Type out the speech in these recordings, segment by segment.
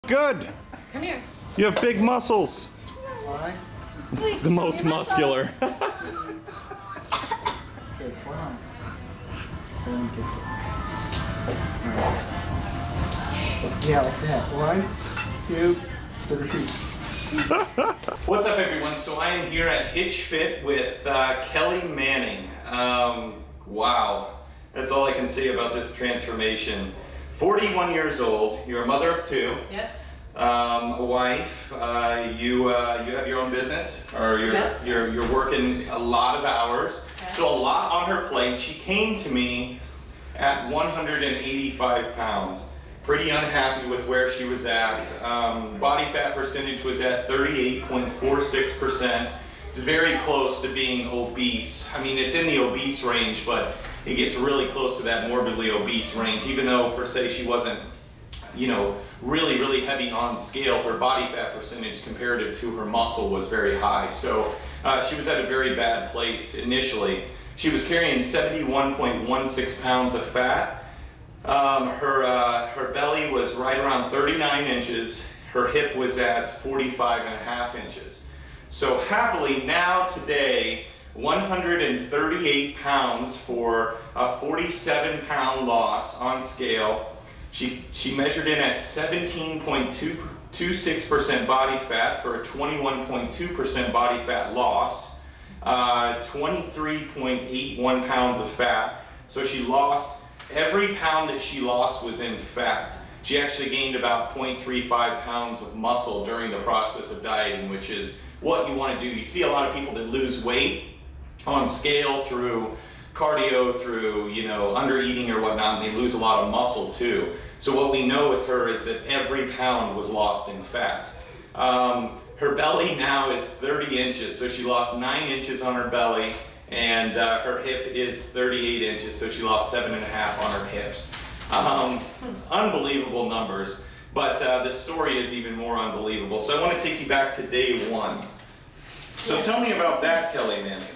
Good. Come here. You have big muscles. Why? The most muscular. Okay, hold on. Yeah, like that. 1, 2, 3. What's up, everyone? So I am here at Hitch FIt with Kelley Manning. Wow, that's all I can say about this transformation. 41 years old. You're a mother of 2. Yes. A wife. You have your own business, or Yes. you're working a lot of hours. Yes. So a lot on her plate. She came to me at 185 pounds. Pretty unhappy with where she was at. Body fat percentage was at 38.46%. It's very close to being obese. I mean, it's in the obese range, but it gets really close to that morbidly obese range. Even though per se she wasn't, really, really heavy on scale, her body fat percentage comparative to her muscle was very high. So she was at a very bad place initially. She was carrying 71.16 pounds of fat. Her belly was right around 39 inches. Her hip was at 45.5 inches. So happily now today, 138 pounds for a 47-pound loss on scale. She measured in at 17.26% body fat for a 21.2% body fat loss, 23.81 pounds of fat. So she lost, every pound that she lost was in fat. She actually gained about 0.35 pounds of muscle during the process of dieting, which is what you want to do. You see a lot of people that lose weight on scale through cardio, through under eating or whatnot, and they lose a lot of muscle too. So what we know with her is that every pound was lost in fat. Her belly now is 30 inches, so she lost 9 inches on her belly, and her hip is 38 inches, so she lost 7.5 on her hips. Unbelievable numbers, but the story is even more unbelievable. So I want to take you back to day 1. So Yes. Tell me about that, Kelley Manning.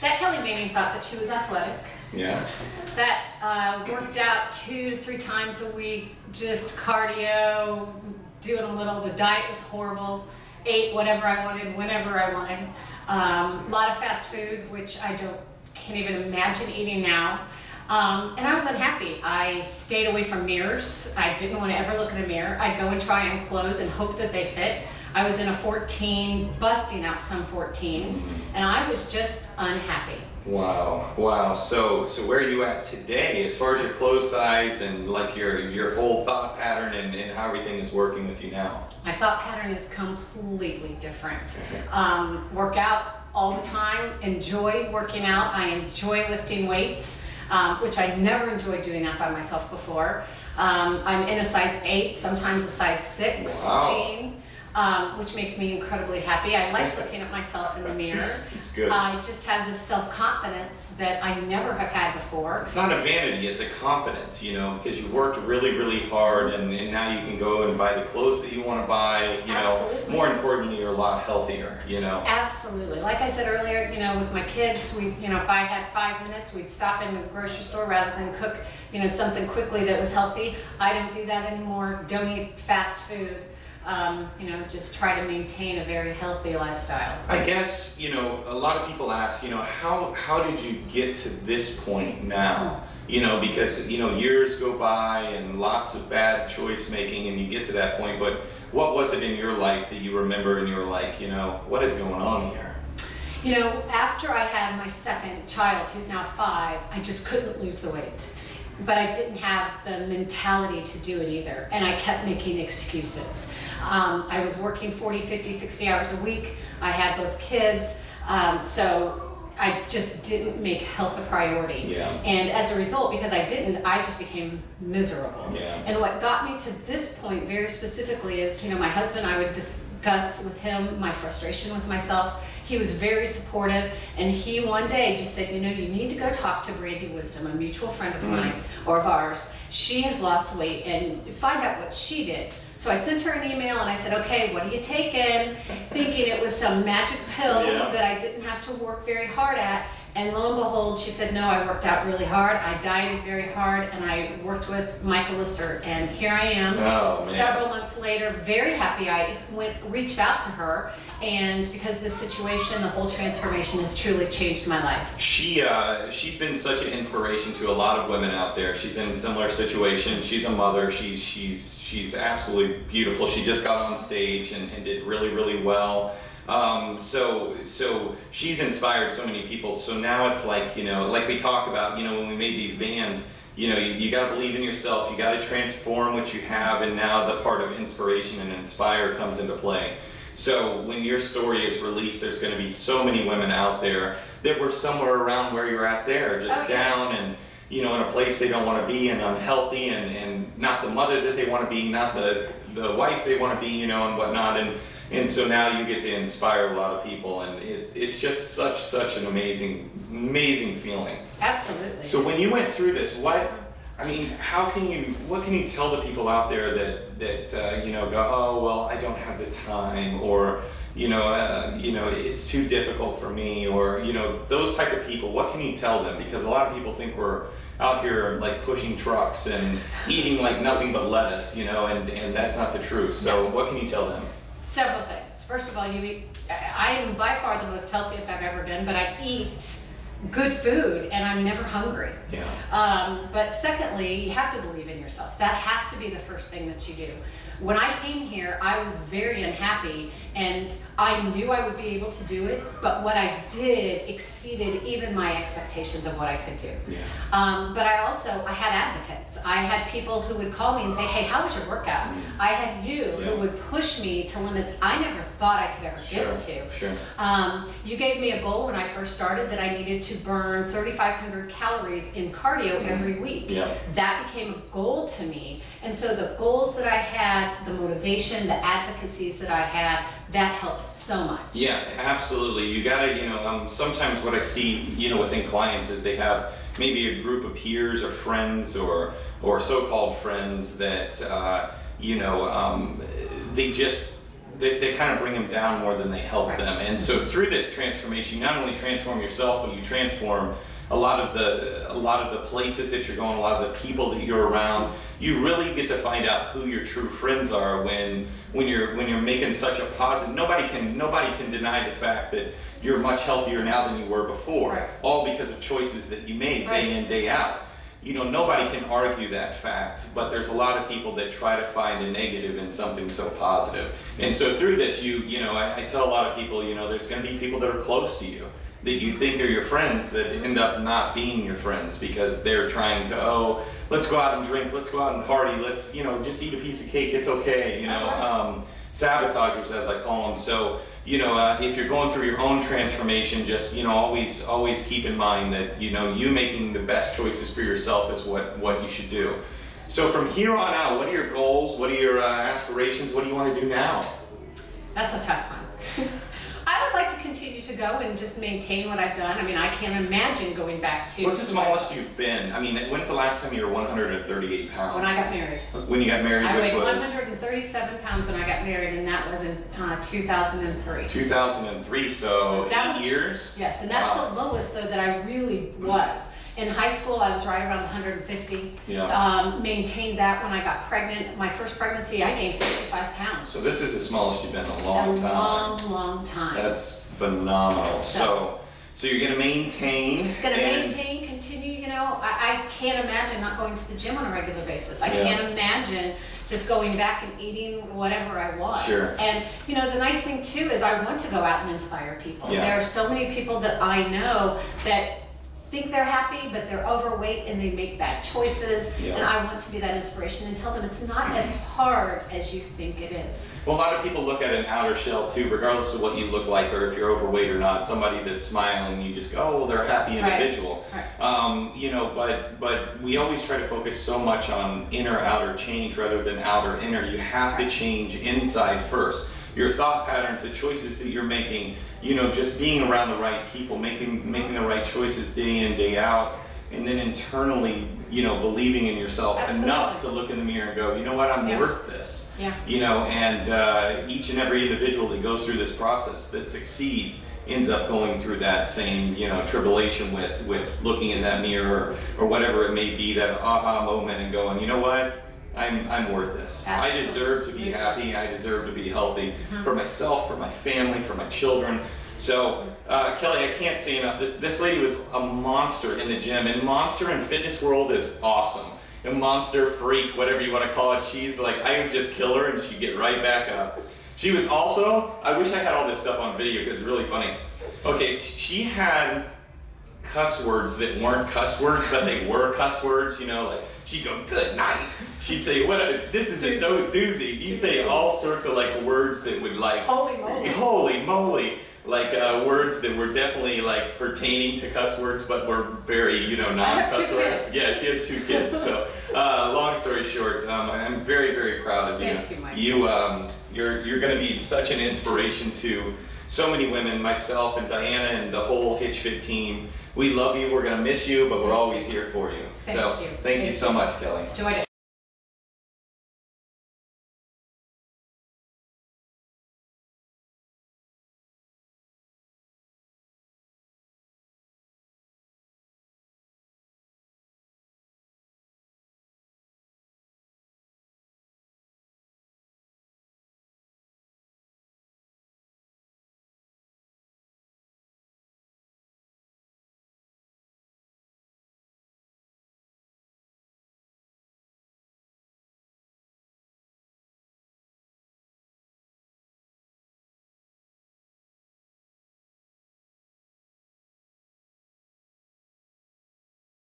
That Kelley Manning thought that she was athletic. Yeah. That worked out 2 to 3 times a week, just cardio, doing a little. The diet was horrible. Ate whatever I wanted, whenever I wanted. A lot of fast food, which can't even imagine eating now. And I was unhappy. I stayed away from mirrors. I didn't want to ever look in a mirror. I'd go and try on clothes and hope that they fit. I was in a 14, busting out some 14s, and I was just unhappy. Wow. So where are you at today as far as your clothes size and like your whole thought pattern and how everything is working with you now? My thought pattern is completely different. Work out all the time, enjoy working out. I enjoy lifting weights, which I never enjoyed doing that by myself before. I'm in a size 8, sometimes a size 6 jean. Which makes me incredibly happy. I like looking at myself in the mirror. It's good. I just have this self-confidence that I never have had before. It's not a vanity, it's a confidence, because you worked really, really hard and now you can go and buy the clothes that you want to buy, Absolutely. More importantly, you're a lot healthier, Absolutely. Like I said earlier, with my kids, if I had 5 minutes, we'd stop in the grocery store rather than cook, something quickly that was healthy. I don't do that anymore. Don't eat fast food. Just try to maintain a very healthy lifestyle. I guess, a lot of people ask, how did you get to this point now? Because, years go by and lots of bad choice making and you get to that point, but what was it in your life that you remember and you were like, what is going on here? After I had my second child, who's now 5, I just couldn't lose the weight. But I didn't have the mentality to do it either, and I kept making excuses. I was working 40, 50, 60 hours a week. I had both kids, so I just didn't make health a priority. Yeah. And as a result, because I didn't, I just became miserable. Yeah. And what got me to this point very specifically is, my husband, I would discuss with him my frustration with myself. He was very supportive, and he one day just said, you need to go talk to Brandy Wisdom, a mutual friend of mine, or of ours. She has lost weight, and find out what she did. So I sent her an email and I said, okay, what are you taking? Thinking it was some magic pill that I didn't have to work very hard at. And lo and behold, she said, no, I worked out really hard. I dieted very hard, and I worked with Micah, Lacerte, and here I am. Oh, man. Several months later, very happy. I reached out to her, and because of this situation, the whole transformation has truly changed my life. She's been such an inspiration to a lot of women out there. She's in a similar situation. She's a mother. She's absolutely beautiful. She just got on stage and did really, really well. So she's inspired so many people. So now it's like, like we talk about, when we made these bands, you got to believe in yourself. You got to transform what you have. And now the part of inspiration and inspire comes into play. So when your story is released, there's going to be so many women out there that were somewhere around where you're at there, just down and, in a place they don't want to be, and unhealthy, and not the mother that they want to be, not the wife they want to be, and whatnot. And so now you get to inspire a lot of people, and it's just such an amazing feeling. Absolutely. So when you went through this, what can you tell the people out there that go, oh, well, I don't have the time, or it's too difficult for me, or those type of people. What can you tell them? Because a lot of people think we're out here like pushing trucks and eating like nothing but lettuce, and that's not the truth. So what can you tell them? Several things. First of all, I am by far the most healthiest I've ever been, but I eat good food and I'm never hungry. Yeah. But secondly, you have to believe in yourself. That has to be the first thing that you do. When I came here, I was very unhappy, and I knew I would be able to do it, but what I did exceeded even my expectations of what I could do. Yeah. But I had advocates. I had people who would call me and say, hey, how was your workout? I had you who would push me to limits I never thought I could ever get to. Sure. You gave me a goal when I first started that I needed to burn 3,500 calories in cardio every week. Yeah. That became a goal to me. And so the goals that I had, the motivation, the advocacies that I had, that helps so much. Yeah, absolutely. You gotta, sometimes what I see, within clients is they have maybe a group of peers or friends or so-called friends that, they kind of bring them down more than they help them. And so through this transformation, you not only transform yourself, but you transform a lot of the places that you're going, a lot of the people that you're around. You really get to find out who your true friends are when you're making such a positive. Nobody can deny the fact that you're much healthier now than you were before, right. All because of choices that you made day in, day out. Nobody can argue that fact, but there's a lot of people that try to find a negative in something so positive. And so through this, I tell a lot of people, there's going to be people that are close to you that you think are your friends that end up not being your friends because they're trying to, let's go out and drink, let's go out and party, let's, just eat a piece of cake, it's okay, sabotagers as I call them. So, if you're going through your own transformation, just, always keep in mind that, you making the best choices for yourself is what you should do. So from here on out, what are your goals? What are your aspirations? What do you want to do now? That's a tough one. I would like to continue to go and just maintain what I've done. I can't imagine going back to... What's the smallest you've been? When's the last time you were 138 pounds? When I got married. When you got married, which was? I weighed 137 pounds when I got married, and that was in 2003. 2003, so that 8 years? Yes, and that's the lowest, though, that I really was. In high school, I was right around 150. Yeah. Maintained that when I got pregnant. My first pregnancy, I gained 55 pounds. So this is the smallest you've been in a long time. Long time. That's phenomenal. So you're going to maintain. Continue. I can't imagine not going to the gym on a regular basis. I can't imagine just going back and eating whatever I want. Sure. And the nice thing too is I want to go out and inspire people. Yeah. There are so many people that I know that think they're happy, but they're overweight and they make bad choices. Yeah. And I want to be that inspiration and tell them it's not as hard as you think it is. Well, a lot of people look at an outer shell too, regardless of what you look like or if you're overweight or not. Somebody that's smiling, you just go, oh, well, they're a happy individual. Right. But we always try to focus so much on inner outer change rather than outer inner. You have to change inside first. Your thought patterns, the choices that you're making, just being around the right people, making the right choices day in, day out, and then internally, believing in yourself enough to look in the mirror and go, you know what, I'm worth this. Yeah. And each and every individual that goes through this process that succeeds ends up going through that same, tribulation with looking in that mirror or whatever it may be, that aha moment and going, you know what? I'm worth this. Absolutely. I deserve to be happy. I deserve to be healthy for myself, for my family, for my children. So, Kelley, I can't say enough. This lady was a monster in the gym, and monster in fitness world is awesome. A monster, freak, whatever you want to call it. She's like, I would just kill her and she'd get right back up. She was also, I wish I had all this stuff on video because it's really funny. Okay, she had cuss words that weren't cuss words, but they were cuss words, like she'd go, good night. She'd say, this is a doozy. You'd say all sorts of like words that would like, holy moly, like words that were definitely like pertaining to cuss words, but were very, non-cuss words. Yeah, she has 2 kids. So, long story short, I'm very, very proud of you. Thank you, Mike. You're going to be such an inspiration to so many women, myself and Diana and the whole Hitch Fit team. We love you. We're going to miss you, but we're always here for you. Thank you. Thank you so much, Kelley. Enjoyed it.